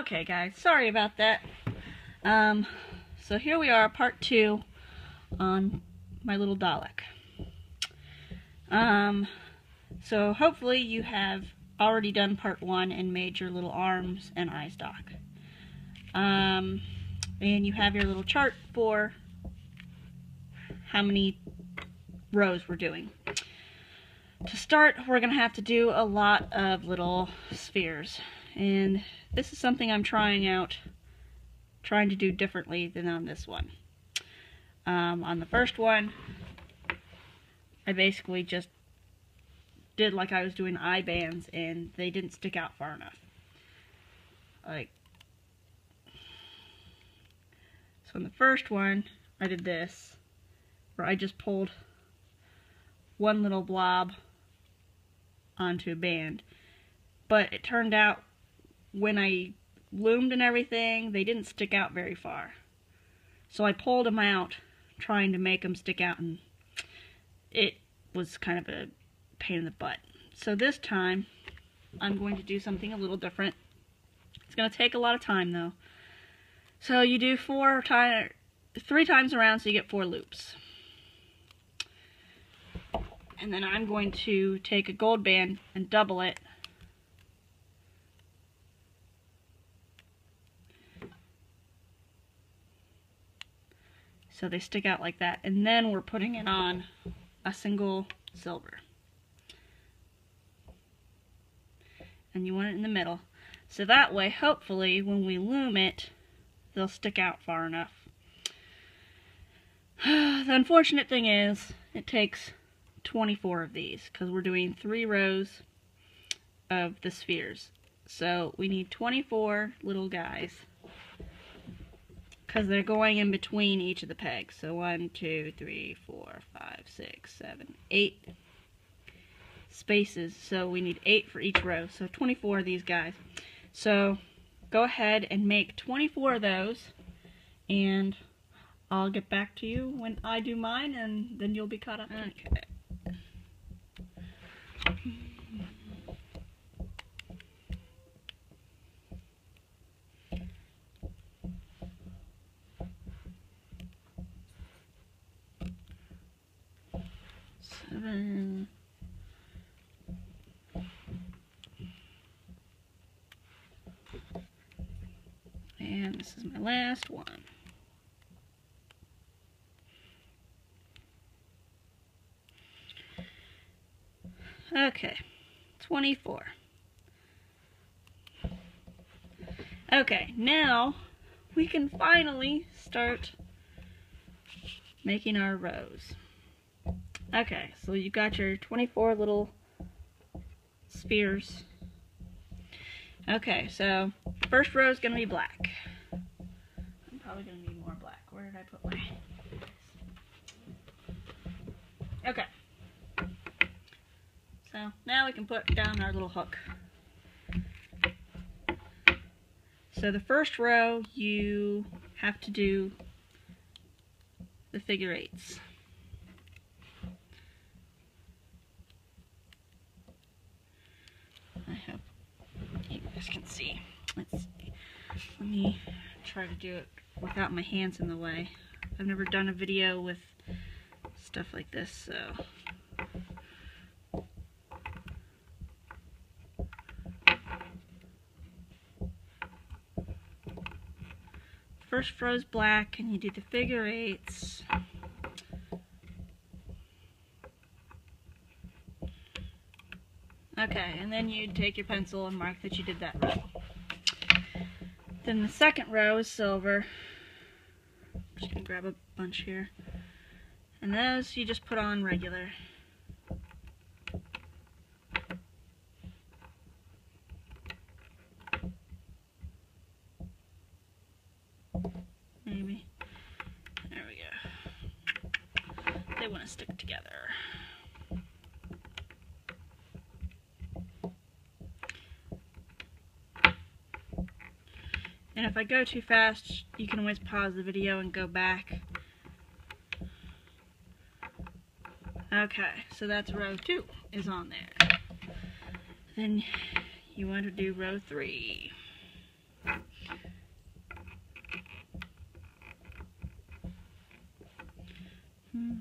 Okay guys, sorry about that. So here we are, part 2 on my little Dalek. So hopefully you have already done part 1 and made your little arms and eye stalk. And you have your little chart for how many rows we're doing. To start, we're going to have to do a lot of little spheres. And this is something I'm trying to do differently than on this one. On the first one, I basically just did like I was doing eye bands, and they didn't stick out far enough. So in the first one, I did this, where I just pulled one little blob onto a band. But it turned out, when I loomed and everything, they didn't stick out very far. So I pulled them out, trying to make them stick out, and it was kind of a pain in the butt. So this time, I'm going to do something a little different. It's going to take a lot of time, though. So you do 3 times around, so you get 4 loops. And then I'm going to take a gold band and double it. So they stick out like that. And then we're putting it on a single silver. And you want it in the middle. So that way, hopefully, when we loom it, they'll stick out far enough. The unfortunate thing is, it takes 24 of these, because we're doing 3 rows of the spheres. So we need 24 little guys, because they're going in between each of the pegs. So 1, 2, 3, 4, 5, 6, 7, 8 spaces. So we need 8 for each row. So 24 of these guys. So go ahead and make 24 of those, and I'll get back to you when I do mine, and then you'll be caught up. Okay. And this is my last one. Okay, 24. Okay, now we can finally start making our rows. Okay, so you got your 24 little spheres. Okay, so first row is going to be black. I'm probably going to need more black. Where did I put my... Okay. So now we can put down our little hook. So the first row, you have to do the figure 8s. I hope you guys can see. Let's see. Let me try to do it without my hands in the way. I've never done a video with stuff like this, so... First row's black, and you do the figure 8s. Okay, and then you take your pencil and mark that you did that row. Then the second row is silver. I'm just going to grab a bunch here. And those you just put on regular. Maybe. There we go. They want to stick together. And if I go too fast, you can always pause the video and go back. Okay, so that's row 2 is on there. Then you want to do row 3. Some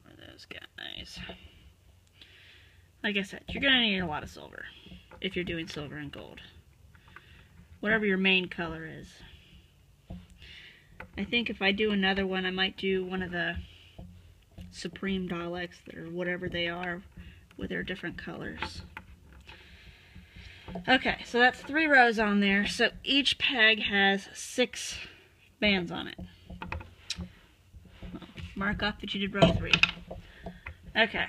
more of those guys. Like I said, you're going to need a lot of silver if you're doing silver and gold. Whatever your main color is. I think if I do another one, I might do one of the Supreme Daleks, or whatever they are, with their different colors. Okay, so that's 3 rows on there. So each peg has 6 bands on it. Well, mark off that you did row 3. Okay.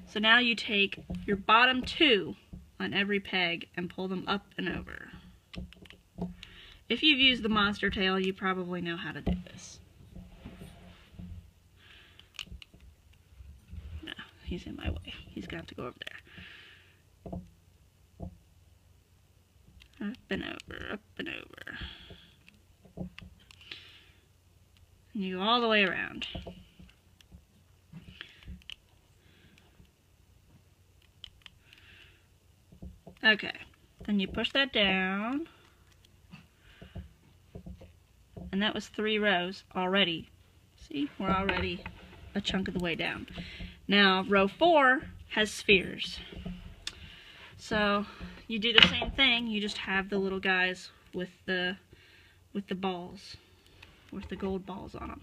So now you take your bottom 2 on every peg and pull them up and over. If you've used the monster tail, you probably know how to do this. No, he's in my way. He's going to have to go over there. Up and over, up and over. And you go all the way around. Okay, then you push that down. And that was 3 rows already. See, we're already a chunk of the way down. Now, row 4 has spheres. So, you do the same thing, you just have the little guys with the balls, with the gold balls on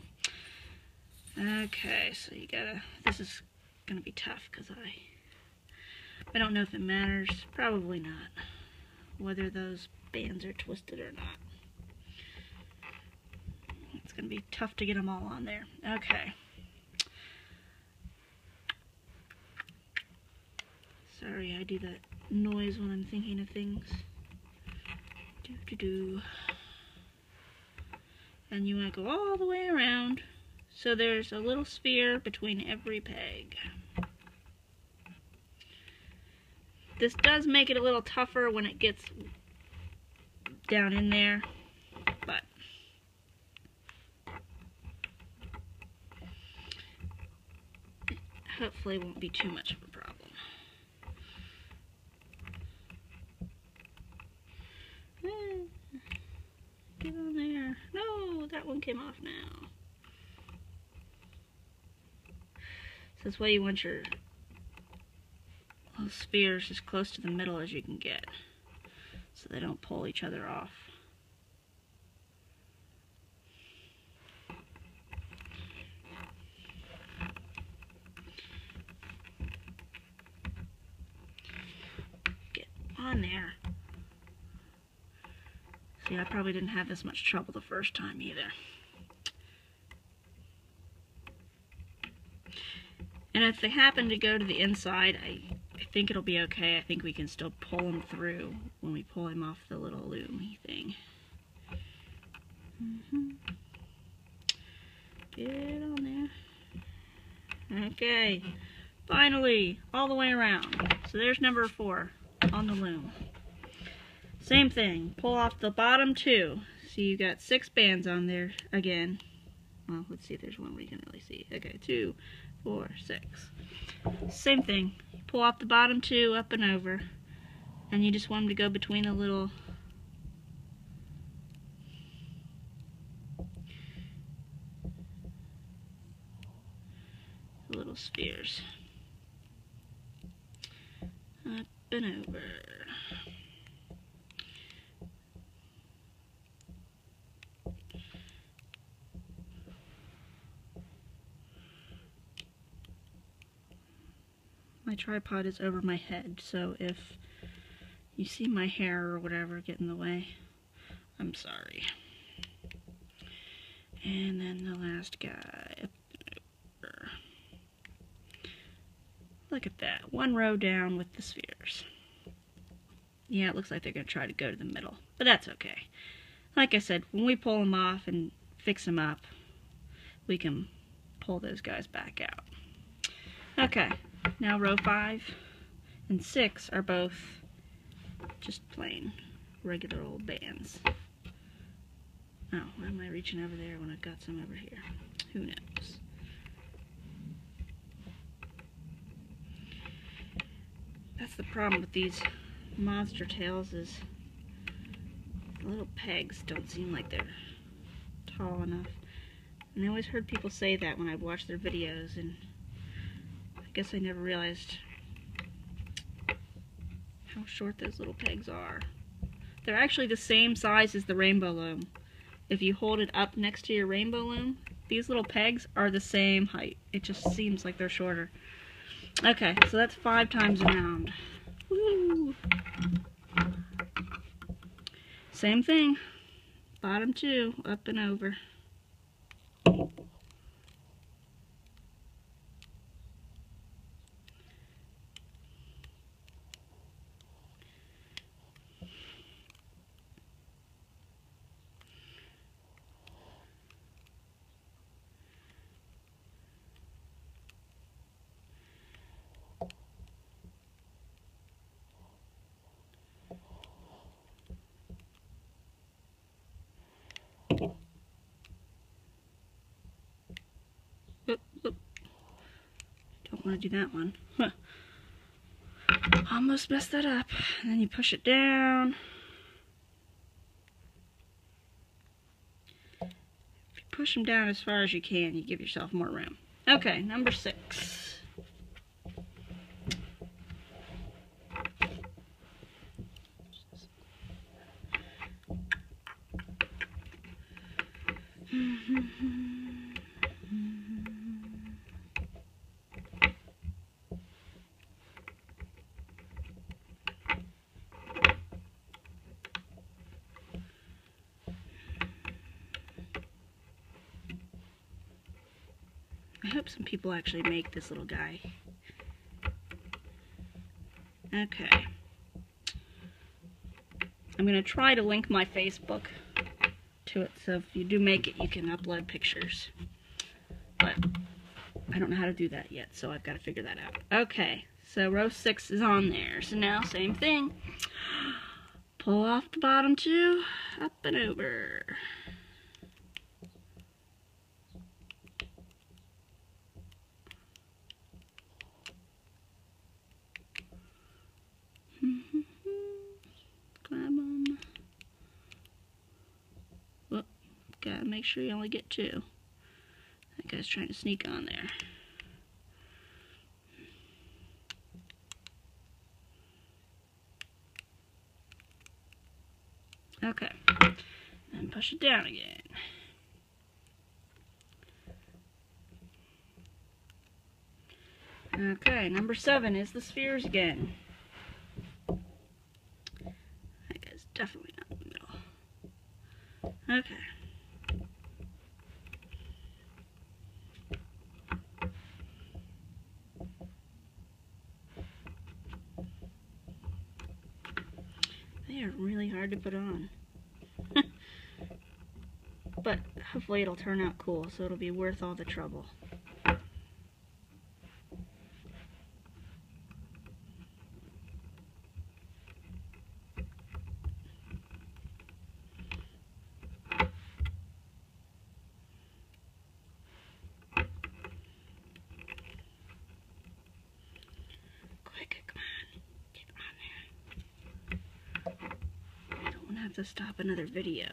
them. Okay, so you gotta, this is gonna be tough because I don't know if it matters, probably not, whether those bands are twisted or not. It's going to be tough to get them all on there. Okay. Sorry, I do that noise when I'm thinking of things. Do-do-do. And you want to go all the way around. So there's a little sphere between every peg. This does make it a little tougher when it gets down in there, but hopefully it won't be too much of a problem. Get on there. No, that one came off now. So that's why you want your little spheres as close to the middle as you can get, so they don't pull each other off. Get on there. See, I probably didn't have this much trouble the first time either. And if they happen to go to the inside, I think it'll be okay. I think we can still pull him through when we pull him off the little loomy thing. Get on there. Okay, finally, all the way around. So there's number 4 on the loom. Same thing, pull off the bottom 2. So you got 6 bands on there again. Well, let's see if there's one we can really see. Okay, 2, 4, 6. Same thing. Pull off the bottom 2 up and over, and you just want them to go between the little spheres. Up and over. My tripod is over my head, so if you see my hair or whatever get in the way, I'm sorry. And then the last guy up and over. Look at that, 1 row down with the spheres. Yeah, it looks like they're going to try to go to the middle, but that's okay. Like I said, when we pull them off and fix them up, we can pull those guys back out. Okay, now row 5 and 6 are both just plain regular old bands. Oh, why am I reaching over there when I've got some over here? Who knows? That's the problem with these monster tails, is the little pegs don't seem like they're tall enough. And I always heard people say that when I watched their videos, and I guess I never realized how short those little pegs are. They're actually the same size as the rainbow loom. If you hold it up next to your rainbow loom, these little pegs are the same height. It just seems like they're shorter. Okay, so that's 5 times around. Woo! Same thing. Bottom 2, up and over. Oop, oop. Don't want to do that one. Huh. Almost messed that up. And then you push it down. If you push them down as far as you can, you give yourself more room. Okay, number 6. I hope some people actually make this little guy. Okay. I'm going to try to link my Facebook to it, so if you do make it, you can upload pictures. But I don't know how to do that yet, so I've got to figure that out. Okay, so row 6 is on there. So now, same thing. Pull off the bottom 2, up and over. Grab them. Whoop, gotta make sure you only get 2. That guy's trying to sneak on there. Okay, and push it down again. Okay, number 7 is the spheres again. That guy's definitely not in the middle. Okay. They are really hard to put on. But hopefully it'll turn out cool, so it'll be worth all the trouble. Quick, come on. Get on there. I don't want to have to stop another video.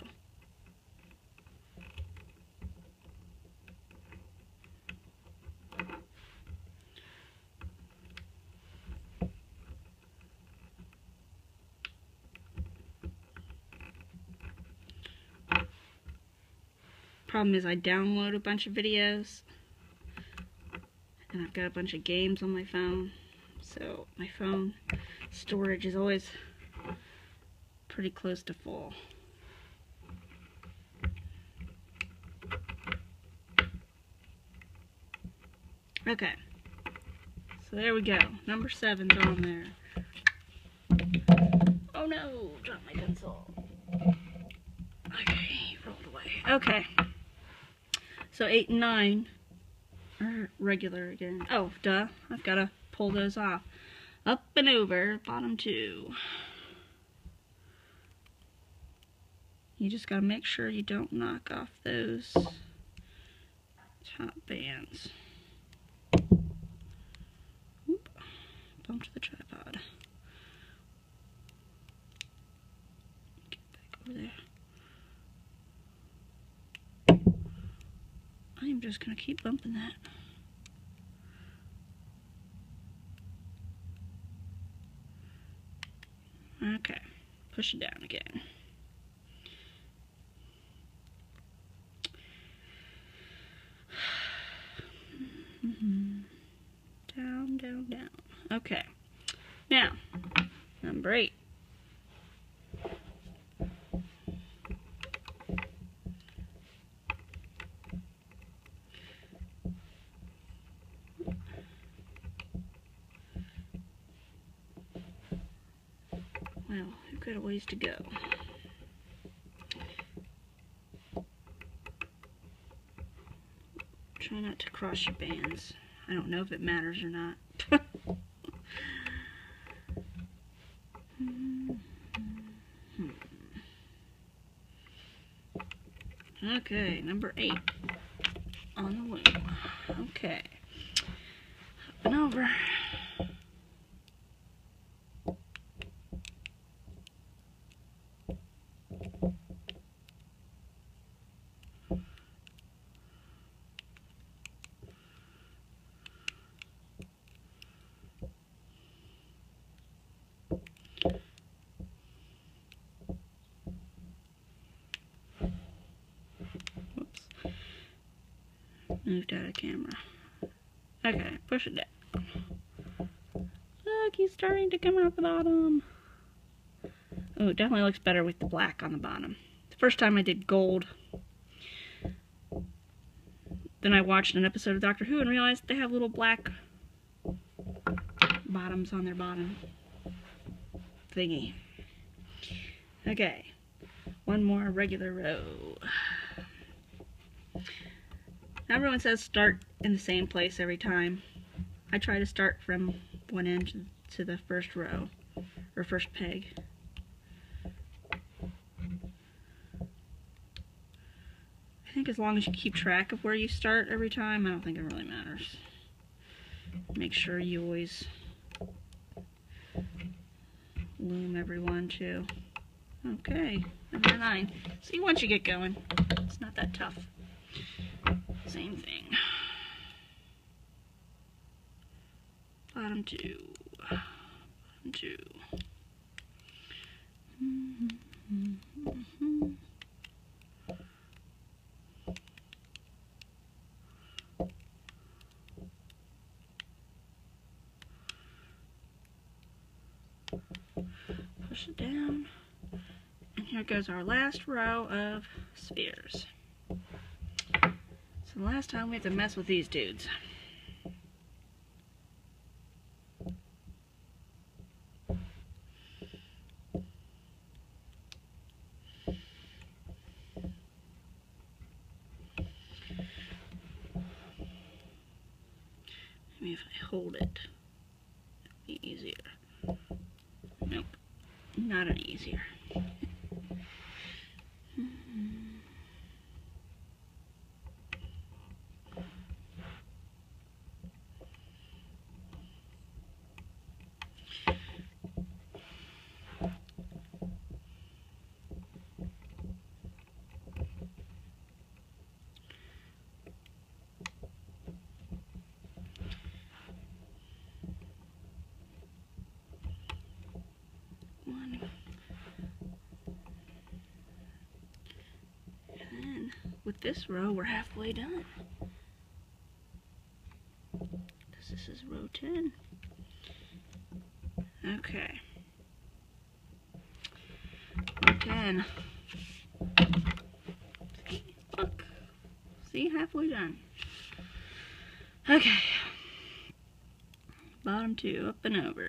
Problem is I download a bunch of videos and I've got a bunch of games on my phone, so my phone storage is always pretty close to full. Okay, so there we go. Number 7's on there. Oh no, dropped my pencil. Okay, rolled away. Okay. So 8 and 9 are regular again. Oh, duh. I've got to pull those off. Up and over, bottom 2. You just got to make sure you don't knock off those top bands. Oop. Bumped the tripod. over there. I'm just gonna keep bumping that. Okay, push it down again. Down, down, down. Okay, now, number 8. Well, we've got a ways to go. Try not to cross your bands. I don't know if it matters or not. Okay, number 8 on the loom. Okay, up and over. Moved out of camera. Okay, push it down. Look, he's starting to come out the bottom. Oh, it definitely looks better with the black on the bottom. The first time I did gold, then I watched an episode of Doctor Who and realized they have little black bottoms on their bottom thingy. Okay, one more regular row. Now everyone says start in the same place every time. I try to start from one end to the first row, or first peg. I think as long as you keep track of where you start every time, I don't think it really matters. Make sure you always loom every one too. Okay, number 9. See, once you get going, it's not that tough. Same thing. Bottom 2. Bottom 2. Push it down. And here goes our last row of spheres. So the last time we have to mess with these dudes. Maybe if I hold it, it'll be easier. Nope, not any easier. With this row, we're halfway done. This is row 10. Okay. Row 10. Look. See, halfway done. Okay. Bottom 2, up and over.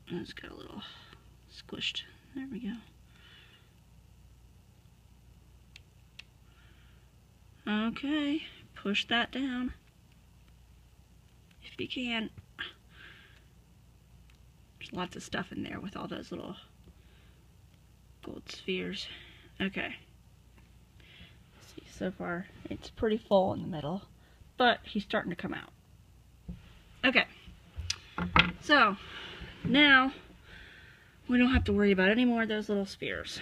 It's got a little squished. There we go. Okay, push that down. if you can. There's lots of stuff in there with all those little gold spheres. Okay. See, so far it's pretty full in the middle, but he's starting to come out. Okay. So now we don't have to worry about any more of those little spheres.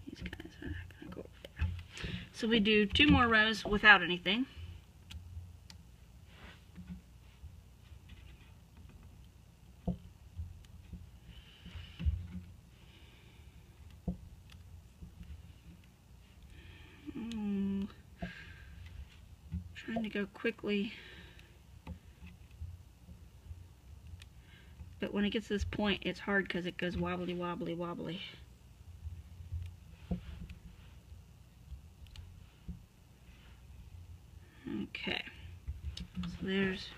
These guys are gonna go over there. So we do 2 more rows without anything. Trying to go quickly, but when it gets to this point it's hard because it goes wobbly wobbly wobbly. Okay, so there's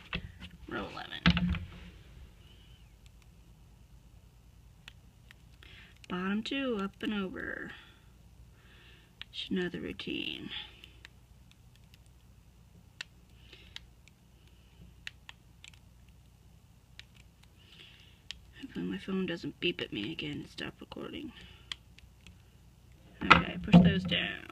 row 11. Bottom 2, up and over. Should know the routine. Hopefully my phone doesn't beep at me again and stop recording. Okay, push those down.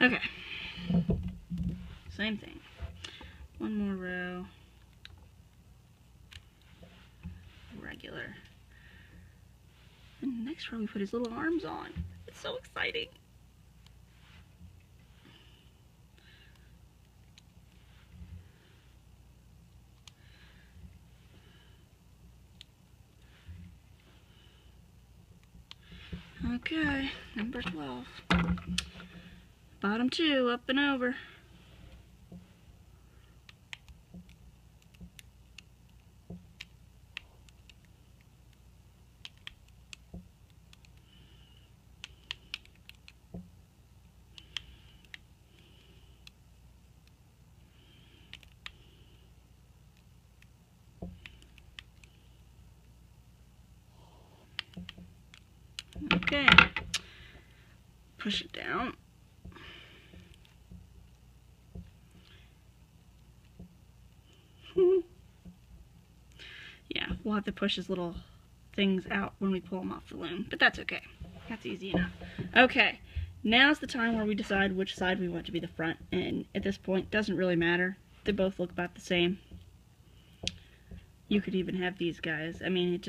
Okay. Same thing. 1 more row. Regular. And the next row we put his little arms on. It's so exciting. Okay, number 12. Bottom 2, up and over. Okay, push it down. Yeah, we'll have to push his little things out when we pull them off the loom, but that's okay. That's easy enough. Okay, now's the time where we decide which side we want to be the front, and at this point, it doesn't really matter. They both look about the same. You could even have these guys. I mean,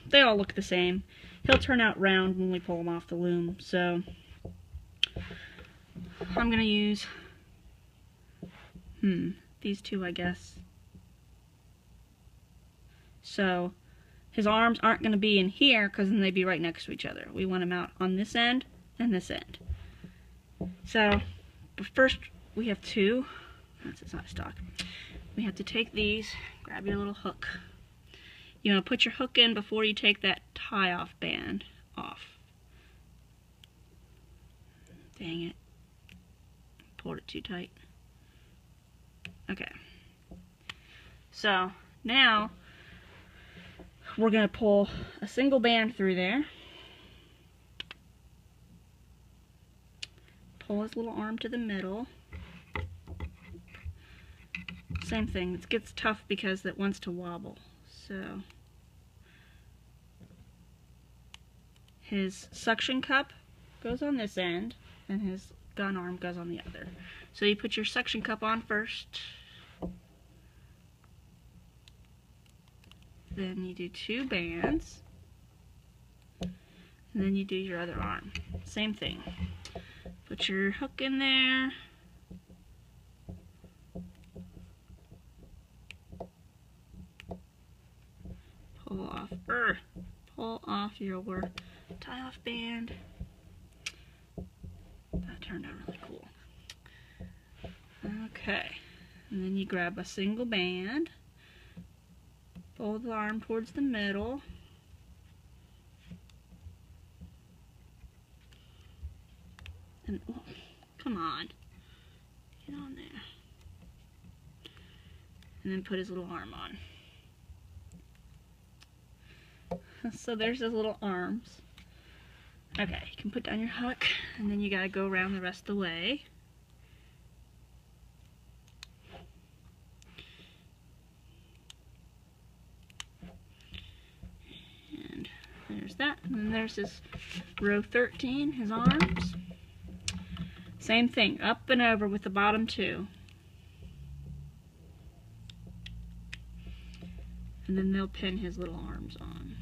they all look the same. He'll turn out round when we pull him off the loom, so I'm gonna use these 2, I guess. So his arms aren't going to be in here because then they'd be right next to each other. We want them out on this end and this end. So, but first we have 2. That's not stock. We have to take these, grab your little hook. You want to put your hook in before you take that tie-off band off. Dang it. Pulled it too tight. Okay. So, now we're going to pull a single band through there. Pull his little arm to the middle. Same thing. It gets tough because it wants to wobble. So his suction cup goes on this end and his gun arm goes on the other. So you put your suction cup on first. Then you do 2 bands. And then you do your other arm. Same thing. Put your hook in there. Pull off your tie-off band. That turned out really cool. Okay. And then you grab a single band. Fold the arm towards the middle. And, oh, come on. Get on there. And then put his little arm on. So there's his little arms. Okay, you can put down your hook, and then you gotta go around the rest of the way. And there's that. And then there's his row 13, his arms. Same thing, up and over with the bottom two. And then they'll pin his little arms on.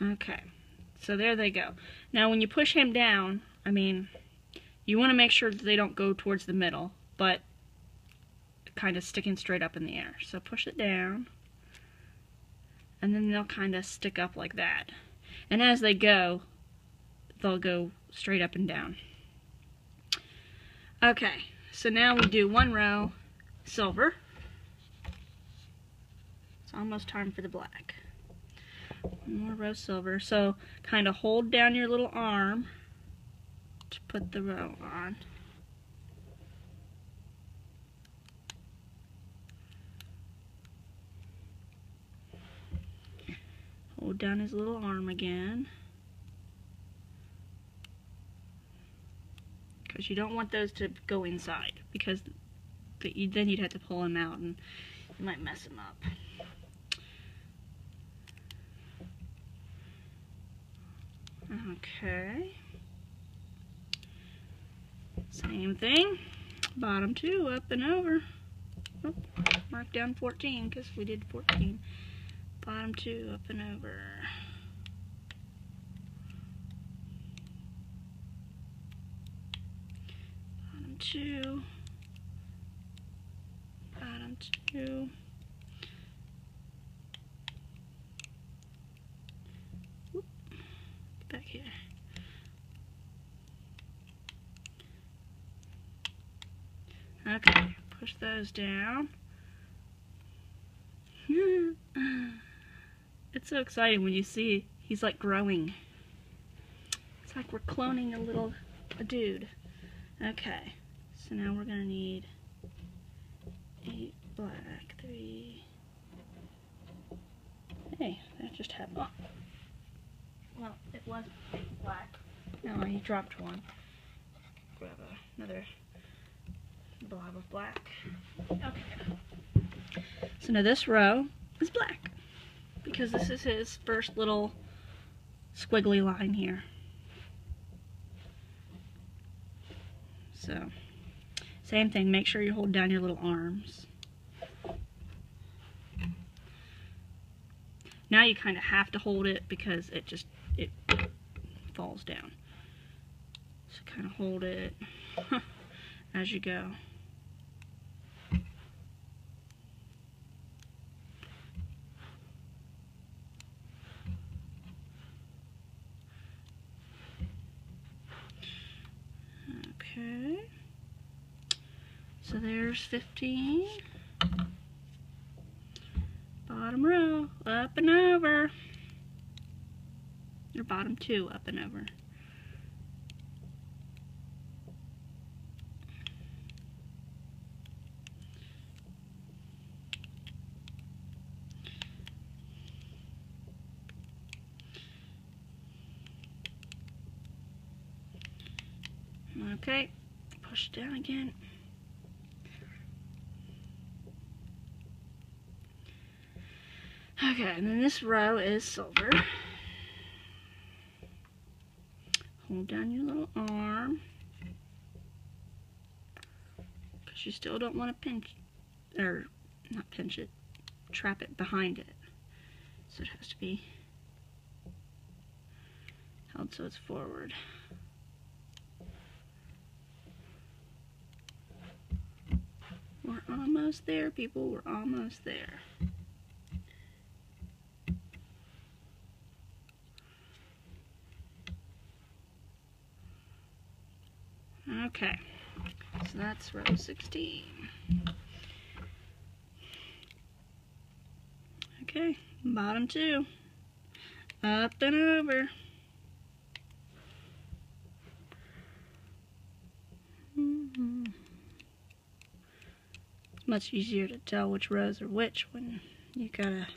Okay, so there they go. Now when you push him down, I mean, you want to make sure that they don't go towards the middle, but kind of sticking straight up in the air. So push it down, and then they'll kind of stick up like that. And as they go, they'll go straight up and down. Okay, so now we do one row silver. It's almost time for the black. One more row silver. So kind of hold down your little arm to put the row on. Hold down his little arm again, because you don't want those to go inside, because then you'd have to pull him out and you might mess him up. Okay, same thing, bottom two up and over. Oh, mark down 14 because we did 14. Bottom two up and over. Bottom two. Bottom two. Whoop. Back here. Okay, push those down. It's so exciting when you see he's like growing. It's like we're cloning a dude. Okay, so now we're gonna need 8 black, 3. Hey, that just happened. Oh. Well, it was 8 black. No, he dropped one. Grab another blob of black. Okay. So now this row is black, because this is his first little squiggly line here. So, same thing, make sure you hold down your little arms. Now you kind of have to hold it because it falls down. So kind of hold it as you go. Okay, so there's 15. Bottom row, up and over. Or bottom two, up and over. Okay, push it down again. Okay, and then this row is silver. Hold down your little arm, because you still don't want to pinch, or not pinch it, trap it behind it. So it has to be held so it's forward. We're almost there, people. We're almost there. Okay, so So that's row 16. Okay, bottom 2. Up and over. It's much easier to tell which rows are which when you got a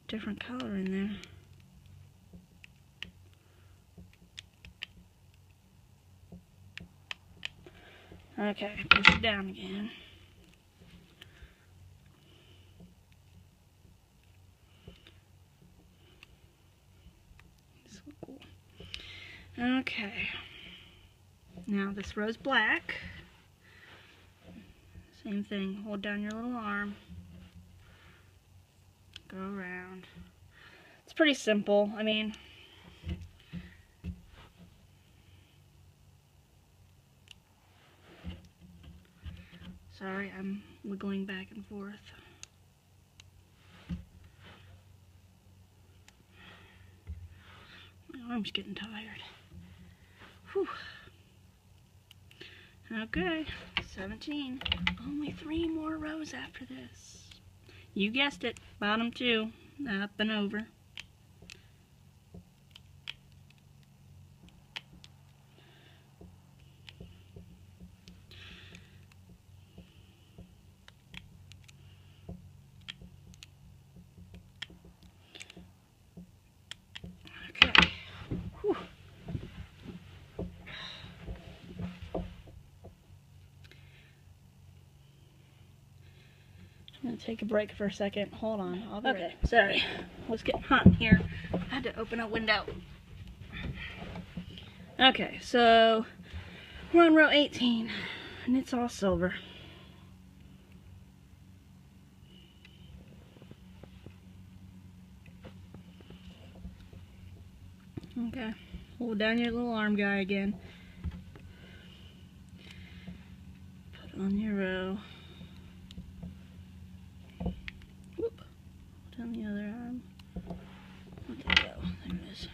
different color in there. Okay, push it down again. So cool. Okay. Now this row's black. Same thing, hold down your little arm. Go around. It's pretty simple. I mean, sorry, I'm wiggling back and forth. My arm's getting tired. Whew. Okay, 17. Only 3 more rows after this. You guessed it, bottom 2, up and over. Okay. Whew. I'm gonna take a break for a second. Hold on. I'll be okay. Right. Sorry. It was getting hot in here. I had to open a window. Okay, so we're on row 18, and it's all silver. Okay, hold down your little arm guy again. Put it on your row. Whoop. Hold down the other arm. Where'd it go? There it is.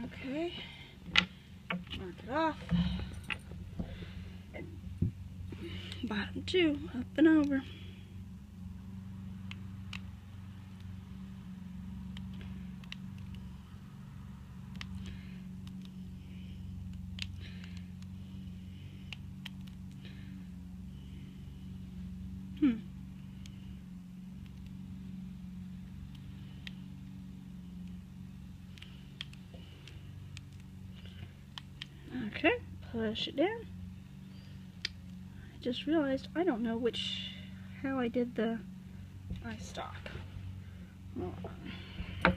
Okay. Mark it off. Bottom 2, up and over. Okay, push it down. I just realized I don't know how I did the eye stalk. Hold on.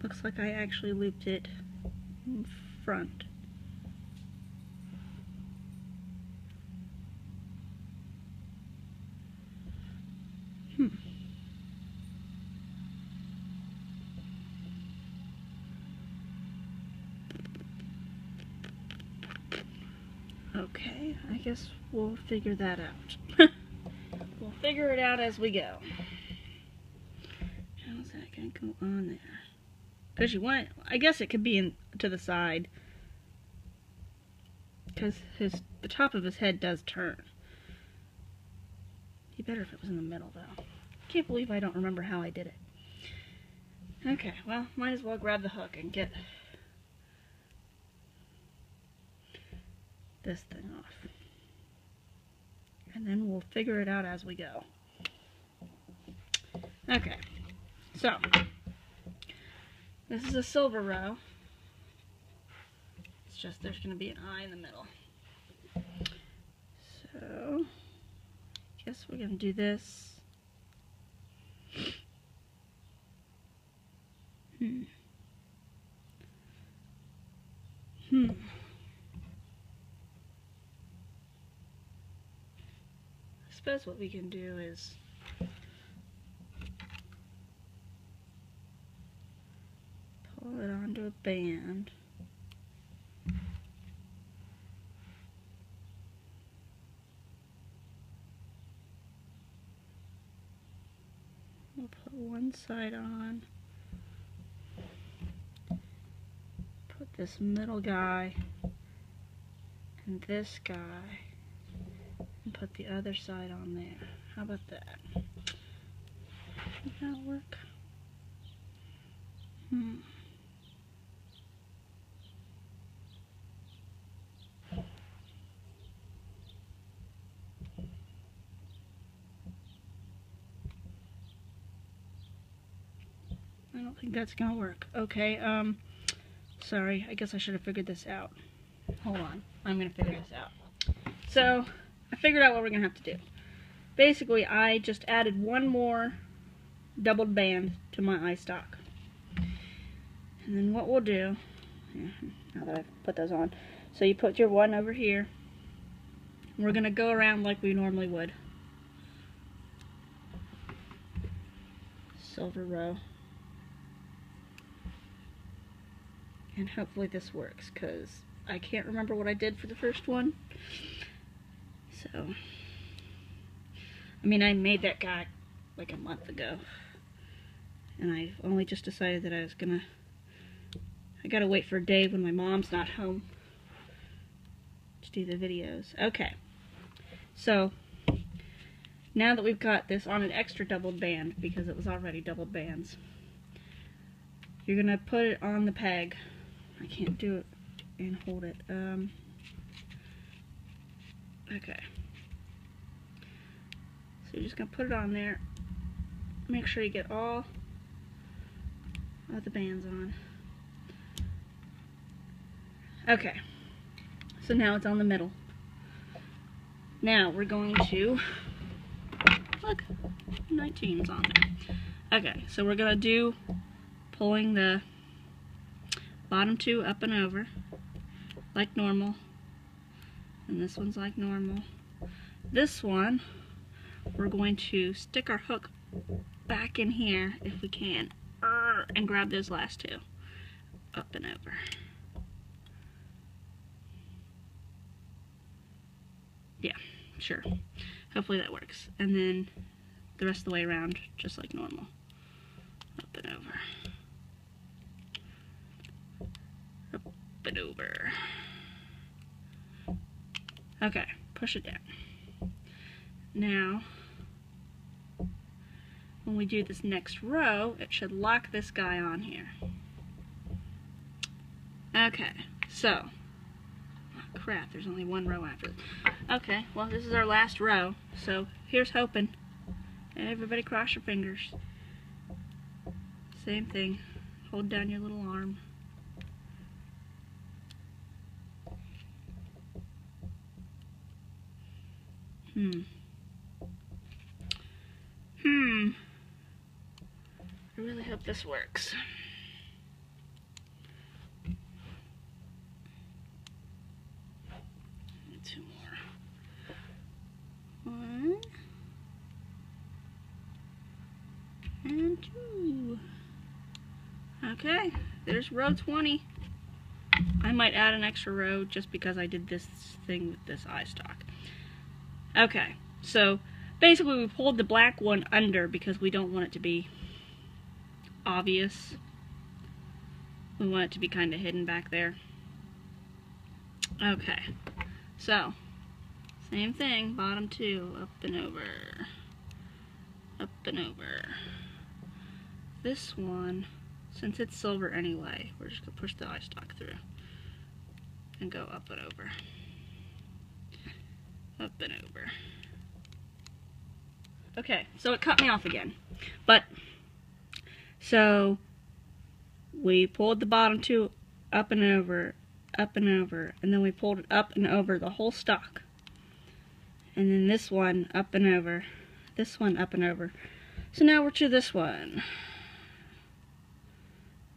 Looks like I actually looped it in front. Okay, I guess we'll figure that out. We'll figure it out as we go. How's that gonna go on there? Because you want it, I guess it could be to the side. Because the top of his head does turn. Be better if it was in the middle though. Can't believe I don't remember how I did it. Okay, well, might as well grab the hook and get this thing off. And then we'll figure it out as we go. Okay, so this is a silver row. It's just there's going to be an eye in the middle. So, I guess we're going to do this. I suppose what we can do is pull it onto a band. one side on. Put this middle guy and this guy, and put the other side on there. How about that? Does that work? I don't think that's gonna work. Okay, sorry, I guess I should have figured this out. Hold on, I'm gonna figure this out. So, I figured out what we're gonna have to do. Basically, I just added one more doubled band to my eye stalk. And then what we'll do, now that I've put those on, so you put your one over here. We're gonna go around like we normally would. Silver row. And hopefully this works, because I can't remember what I did for the first one. So, I mean, I made that guy like a month ago. And I only just decided that I gotta wait for a day when my mom's not home to do the videos. Okay. So, now that we've got this on an extra doubled band, because it was already doubled bands, you're gonna put it on the peg. I can't do it and hold it. Okay. So you're just gonna put it on there. Make sure you get all of the bands on. Okay. So now it's on the middle. Now we're going to, look, 19's on there. Okay, so we're gonna do pulling the bottom two up and over like normal, and this one's like normal. This one we're going to stick our hook back in here if we can, and grab those last two up and over. Yeah, sure, hopefully that works. And then the rest of the way around just like normal, up and over. It over. Okay, push it down. Now, when we do this next row, it should lock this guy on here. Okay, so, oh crap, there's only one row after this. Okay, well, this is our last row, so here's hoping. Everybody cross your fingers. Same thing. Hold down your little arm. I really hope this works. Two more. One. And two. Okay, there's row 20. I might add an extra row just because I did this thing with this eye stalk. Okay, so basically we pulled the black one under because we don't want it to be obvious. We want it to be kind of hidden back there. Okay, so same thing, bottom two, up and over, up and over. This one, since it's silver anyway, we're just gonna push the eye stalk through and go up and over. Up and over. Okay, so it cut me off again. But, so, we pulled the bottom two up and over, and then we pulled it up and over the whole stalk. And then this one up and over, this one up and over. So now we're to this one.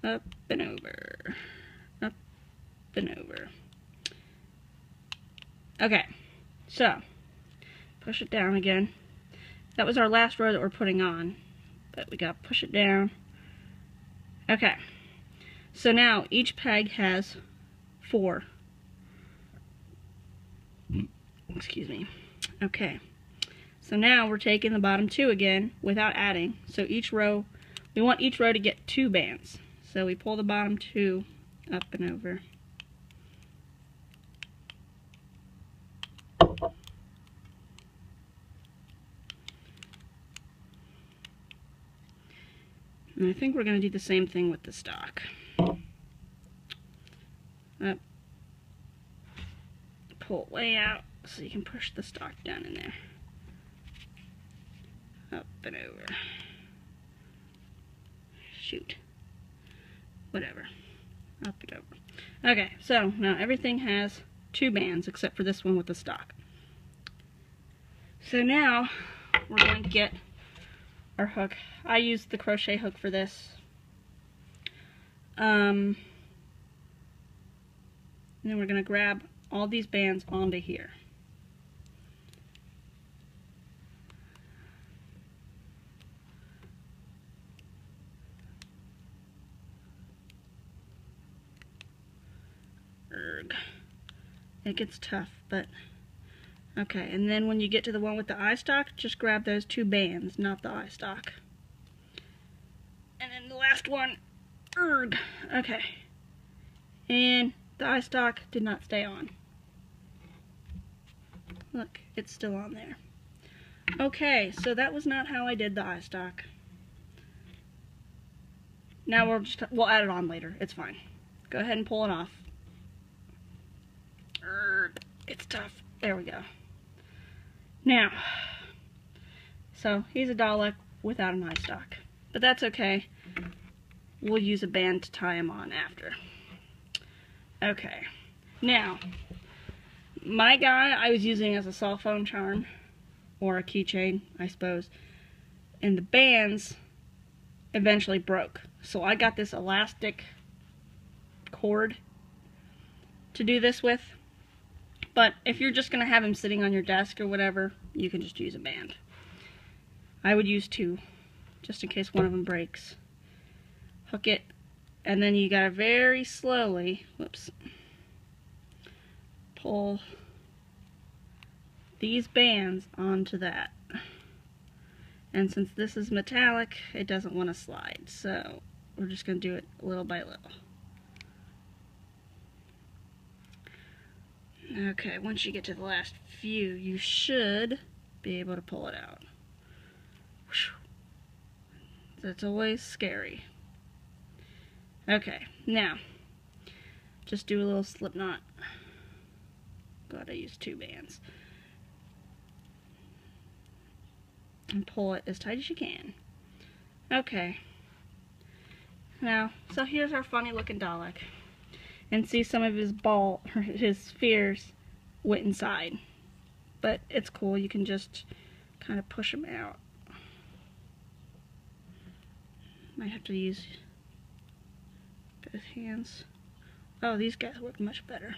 Up and over, up and over. Okay. So, push it down again. That was our last row that we're putting on, but we gotta push it down. Okay, so now each peg has 4. Excuse me. Okay, So now we're taking the bottom 2 again without adding. So each row, we want each row to get 2 bands. So we pull the bottom 2 up and over. And I think we're going to do the same thing with the stalk. Up. Pull it way out so you can push the stalk down in there. Up and over. Shoot. Whatever. Up and over. Okay, so now everything has 2 bands except for this one with the stalk. So now we're going to get our hook. I used the crochet hook for this. And then we're going to grab all these bands onto here. It gets tough, but okay. And then when you get to the one with the eye stalk, just grab those 2 bands, not the eye stalk. And then the last one, okay. And the eye stalk did not stay on. Look, it's still on there. Okay, so that was not how I did the eye stalk. Now we'll add it on later. It's fine. Go ahead and pull it off. It's tough. There we go. Now, so he's a Dalek without an eye stalk, but that's okay. We'll use a band to tie him on after. Okay. Now, my guy I was using as a cell phone charm, or a keychain, I suppose, and the bands eventually broke. So I got this elastic cord to do this with. But if you're just going to have him sitting on your desk or whatever, you can just use a band. I would use 2, just in case one of them breaks. Hook it, and then you gotta very slowly, pull these bands onto that. And since this is metallic, it doesn't want to slide, so we're just going to do it little by little. Okay, once you get to the last few, you should be able to pull it out. That's always scary. Okay, now, just do a little slip knot. Glad I used 2 bands. And pull it as tight as you can. Okay. Now, so here's our funny looking Dalek. And see, some of his spheres went inside. But it's cool, you can just kind of push them out. Might have to use both hands. Oh, these guys work much better.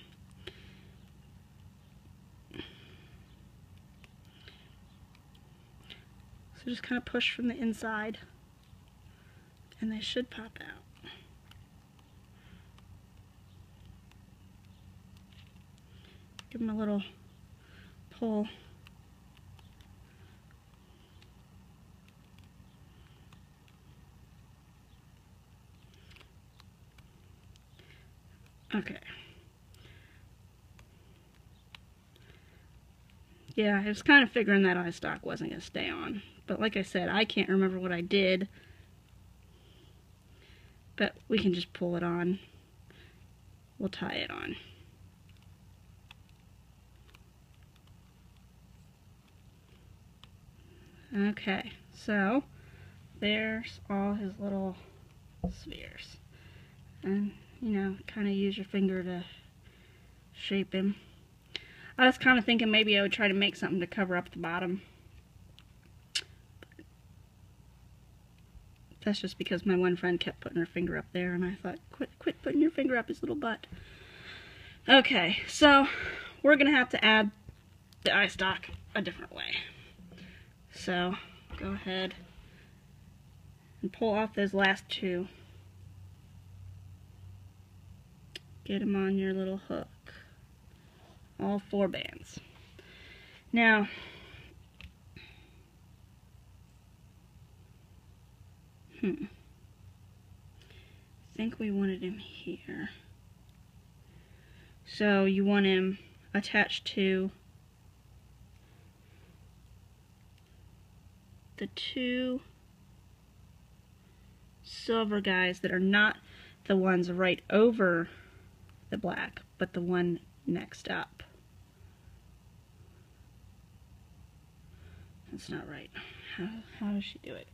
So just kind of push from the inside, and they should pop out. Give them a little pull. Okay. Yeah, I was kind of figuring that eye stalk wasn't going to stay on. But like I said, I can't remember what I did. But we can just pull it on. We'll tie it on. Okay, so there's all his little spheres. And, you know, kind of use your finger to shape him. I was kind of thinking maybe I would try to make something to cover up the bottom. That's just because my one friend kept putting her finger up there, and I thought, quit putting your finger up his little butt. Okay, so we're going to have to add the eye stalk a different way. So, go ahead and pull off those last 2. Get them on your little hook. All 4 bands. Now, I think we wanted him here. So you want him attached to the two silver guys that are not the ones right over the black, but the one next up. That's not right. How does she do it?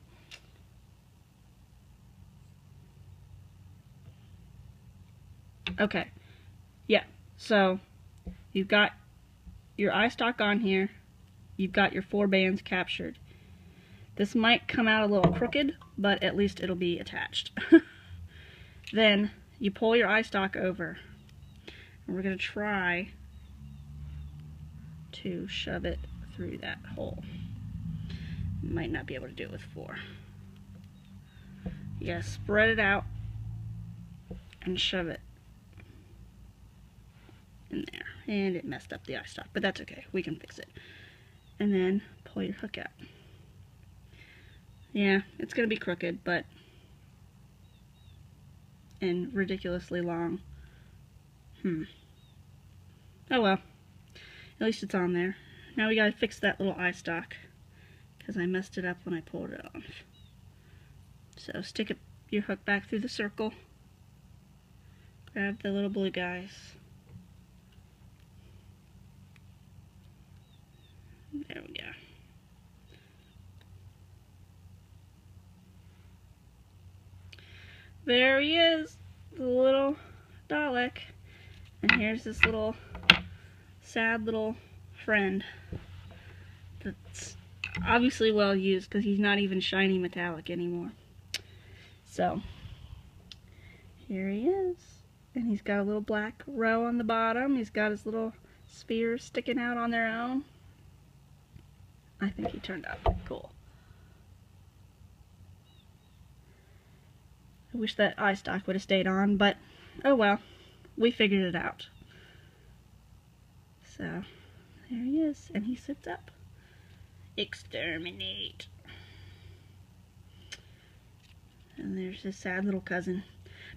Okay. Yeah. So you've got your eye stalk on here. You've got your 4 bands captured. This might come out a little crooked, but at least it'll be attached. Then you pull your eye stalk over. And we're going to try to shove it through that hole. Might not be able to do it with 4. You gotta spread it out and shove it in there. And it messed up the eye stalk, but that's okay. We can fix it. And then pull your hook out. Yeah, it's gonna be crooked, but and ridiculously long. Oh well. At least it's on there. Now we gotta fix that little eye stalk, because I messed it up when I pulled it off. So stick your hook back through the circle. Grab the little blue guys. There we go. There he is, the little Dalek. And here's this little sad little friend that's obviously well used because he's not even shiny metallic anymore. So here he is, and he's got a little black row on the bottom. He's got his little spheres sticking out on their own. I think he turned out cool. I wish that eye stalk would have stayed on, but oh well, we figured it out. So there he is, and he sits up. Exterminate. And there's his sad little cousin.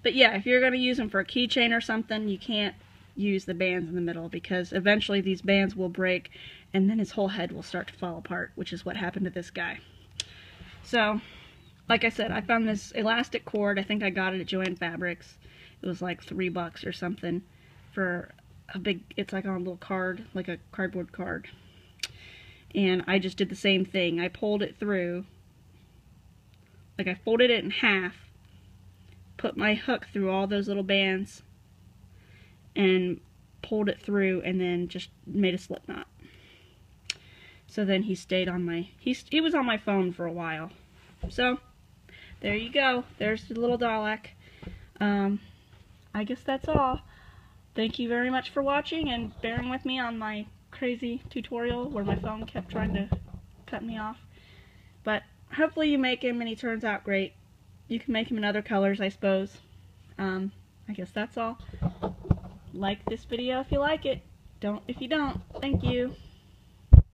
But yeah, if you're going to use him for a keychain or something, you can't use the bands in the middle, because eventually these bands will break and then his whole head will start to fall apart, which is what happened to this guy. So, like I said, I found this elastic cord. I think I got it at Joann Fabrics. It was like $3 or something for a big, it's like on a little card, like a cardboard card. And I just did the same thing. I pulled it through, like I folded it in half, put my hook through all those little bands, and pulled it through, and then just made a slip knot. So then he stayed on my, he was on my phone for a while. So, there you go. There's the little Dalek. I guess that's all. Thank you very much for watching and bearing with me on my crazy tutorial where my phone kept trying to cut me off. But hopefully you make him and he turns out great. You can make him in other colors, I suppose. I guess that's all. Like this video if you like it. Don't if you don't. Thank you.